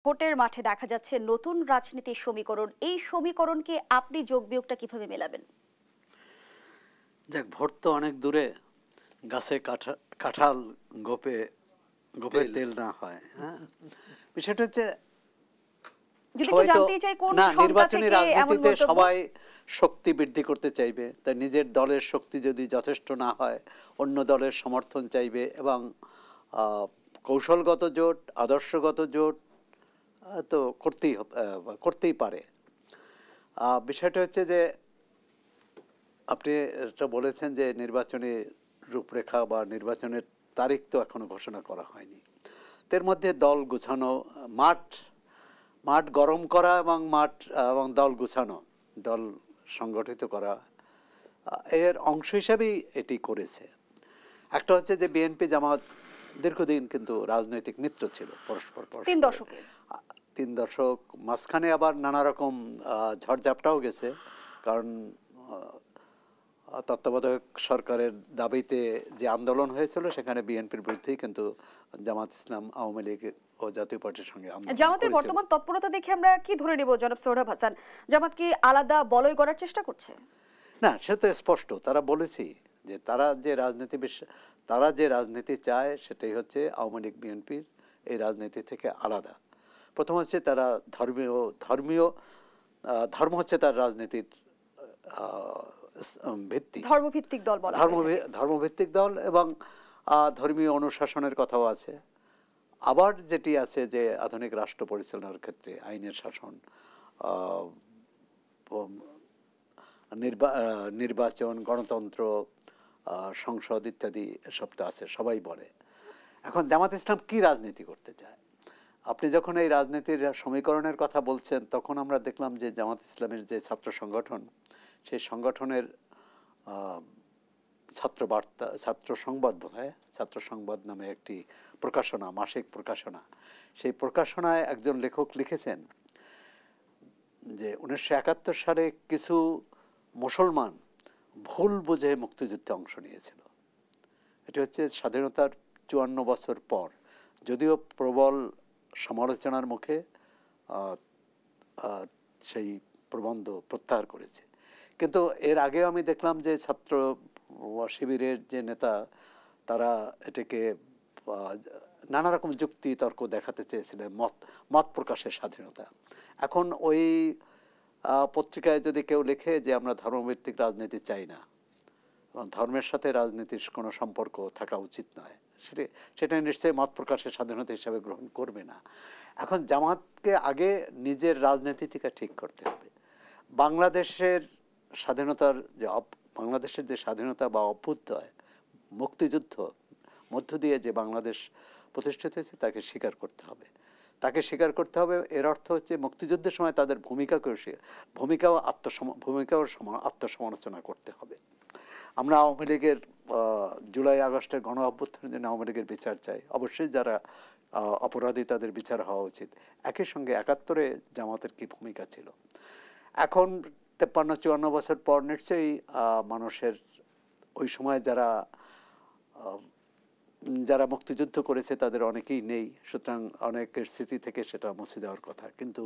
ভোটের মাঠে দেখা যাচ্ছে নতুন রাজনীতির সমীকরণ। এই সমীকরণকে আপনি যোগ বিয়োগটা কিভাবে মেলাবেন? দেখ, ভোট তো অনেক দূরে, গাছে কাঁঠাল গোপে গোপে তেল না হয়। হ্যাঁ, বিষয়টা হচ্ছে সবাই তো না, নির্বাচনী রাজনীতিতে সবাই শক্তি বৃদ্ধি করতে চাইবে, তাই নিজের দলের শক্তি যদি যথেষ্ট না হয় অন্য দলের সমর্থন চাইবে, এবং কৌশলগত জোট, আদর্শগত জোট তো করতেই পারে। বিষয়টা হচ্ছে যে আপনি এটা বলেছেন যে নির্বাচনী রূপরেখা বা নির্বাচনের তারিখ তো এখনো ঘোষণা করা হয়নি। এর মধ্যে দল গুছানো, মাঠ গরম করা এবং দল গুছানো, দল সংগঠিত করা, এর অংশ হিসাবেই এটি করেছে। একটা হচ্ছে যে বিএনপি জামাত দীর্ঘদিন কিন্তু রাজনৈতিক মিত্র ছিল পরস্পর, 3 দশক। মাঝখানে আবার নানা রকম ঝড়ঝাপটাও গেছে, কারণ তত্ত্বাবধায়ক সরকারের দাবিতে যে আন্দোলন হয়েছিল সেখানে বিএনপির বিরুদ্ধেই কিন্তু জামাত ইসলাম, আওয়ামী লীগ ও জাতীয় পার্টির সঙ্গে জামাতের বর্তমান তৎপরতা দেখে আমরা কি ধরে নেব জনাব সোহরাব হাসান? জামাত কি আলাদা বলয় গড়ার চেষ্টা করছে? না, সে তো স্পষ্ট। তারা বলেছি যে তারা যে রাজনীতি চায় সেটাই হচ্ছে আওয়ামী লীগ বিএনপির এই রাজনীতি থেকে আলাদা। প্রথম হচ্ছে তারা ধর্ম হচ্ছে তার রাজনীতির ভিত্তি, ধর্মভিত্তিক দল বলা হয়। ধর্মভিত্তিক দল এবং ধর্মীয় অনুশাসনের কথাও আছে। আবার যেটি আছে যে আধুনিক রাষ্ট্র পরিচালনার ক্ষেত্রে আইনের শাসন, নির্বাচন, গণতন্ত্র, সংসদ ইত্যাদি এসব তো আছে, সবাই বলে। এখন জামাত ইসলাম কি রাজনীতি করতে চায়? আপনি যখন এই রাজনীতির সমীকরণের কথা বলছেন তখন আমরা দেখলাম যে জামাত ইসলামের যে ছাত্র সংগঠন, সেই সংগঠনের ছাত্র সংবাদ নামে একটি প্রকাশনা, মাসিক প্রকাশনা, সেই প্রকাশনায় একজন লেখক লিখেছেন যে 1971 সালে কিছু মুসলমান ভুল বুঝে মুক্তিযুদ্ধে অংশ নিয়েছিল। এটি হচ্ছে স্বাধীনতার 54 বছর পর, যদিও প্রবল সমালোচনার মুখে সেই প্রবন্ধ প্রত্যাহার করেছে। কিন্তু এর আগেও আমি দেখলাম যে ছাত্র শিবিরের যে নেতা, তারা এটাকে নানা রকম যুক্তি তর্ক দেখাতে চেয়েছিলেন, মত প্রকাশের স্বাধীনতা। এখন ওই পত্রিকায় যদি কেউ লেখে যে আমরা ধর্মভিত্তিক রাজনীতি চাই না, ধর্মের সাথে রাজনীতির কোনো সম্পর্ক থাকা উচিত নয়, সেটা নিশ্চয়ই মত প্রকাশের স্বাধীনতা হিসাবে গ্রহণ করবে না। এখন জামাতকে আগে নিজের রাজনীতিটিকে ঠিক করতে হবে। বাংলাদেশের যে স্বাধীনতা বা অভ্যুদয়, মুক্তিযুদ্ধ মধ্য দিয়ে যে বাংলাদেশ প্রতিষ্ঠিত হয়েছে তাকে স্বীকার করতে হবে। এর অর্থ হচ্ছে মুক্তিযুদ্ধের সময় তাদের ভূমিকাও আত্মসমালোচনা করতে হবে। আমরা আওয়ামী লীগের জুলাই আগস্টের গণ অভ্যুত্থানের জন্য আওয়ামী লীগের বিচার চাই, অবশ্যই যারা অপরাধী তাদের বিচার হওয়া উচিত। একই সঙ্গে 71-এ জামাতের কি ভূমিকা ছিল, এখন 53-54 বছর পর নিশ্চয়ই মানুষের ওই সময় যারা মুক্তিযুদ্ধ করেছে তাদের অনেকেই নেই, সুতরাং অনেকের স্মৃতি থেকে সেটা মুছে যাওয়ার কথা। কিন্তু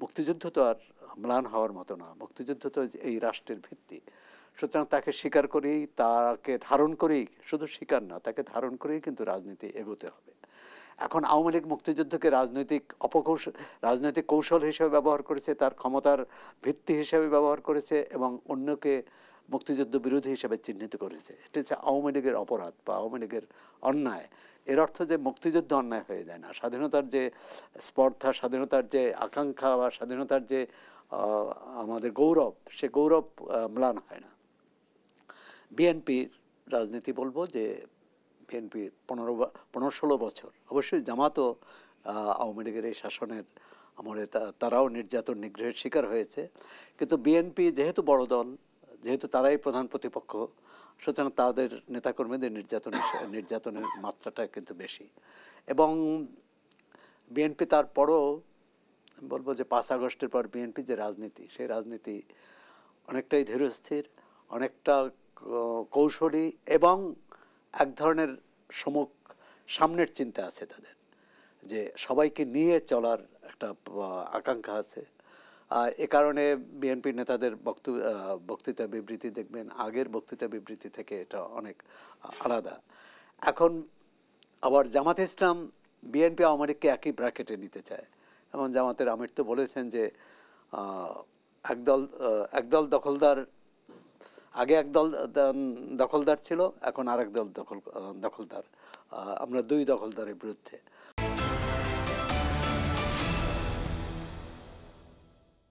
মুক্তিযুদ্ধ তো আর ম্লান হওয়ার মতো না, মুক্তিযুদ্ধ তো এই রাষ্ট্রের ভিত্তি। সুতরাং তাকে স্বীকার করেই, তাকে ধারণ করেই, শুধু স্বীকার না, তাকে ধারণ করেই কিন্তু রাজনীতি এগোতে হবে। এখন আওয়ামী লীগ মুক্তিযুদ্ধকে রাজনৈতিক কৌশল হিসেবে ব্যবহার করেছে, তার ক্ষমতার ভিত্তি হিসেবে ব্যবহার করেছে এবং অন্যকে মুক্তিযুদ্ধ বিরোধী হিসেবে চিহ্নিত করেছে। এটা হচ্ছে আওয়ামী লীগের অপরাধ বা আওয়ামী লীগের অন্যায়। এর অর্থ যে মুক্তিযুদ্ধ অন্যায় হয়ে যায় না, স্বাধীনতার যে স্পর্ধা, স্বাধীনতার যে আকাঙ্ক্ষা বা স্বাধীনতার যে আমাদের গৌরব, সে গৌরব ম্লান হয় না। বিএনপির রাজনীতি বলবো যে বিএনপি 15-16 বছর, অবশ্যই জামাতও আওয়ামী লীগের এই শাসনের আমলে তারাও নির্যাতন নিগ্রহের শিকার হয়েছে, কিন্তু বিএনপি যেহেতু বড় দল, যেহেতু তারাই প্রধান প্রতিপক্ষ, সুতরাং তাদের নেতাকর্মীদের নির্যাতনের মাত্রাটা কিন্তু বেশি। এবং বিএনপি তারপরও বলবো যে 5 আগস্টের পর বিএনপি যে রাজনীতি, সেই রাজনীতি অনেকটাই ধীরস্থির, অনেকটা কৌশলী এবং এক ধরনের সামনের চিন্তা আছে তাদের। যে সবাইকে নিয়ে চলার একটা আকাঙ্ক্ষা আছে। এ কারণে বিএনপি নেতাদের বক্তৃতা বিবৃতি দেখবেন আগের বক্তৃতা বিবৃতি থেকে এটা অনেক আলাদা। এখন আবার জামাতে ইসলাম বিএনপি আওয়ামী লীগকে একই ব্র্যাকেটে নিতে চায়। এবং জামাতের আমির তো বলেছেন যে একদল দখলদার, আগে একদল দখলদার ছিল, এখন আরেক দল দখলদার, আমরা দুই দখলদারের বিরুদ্ধে।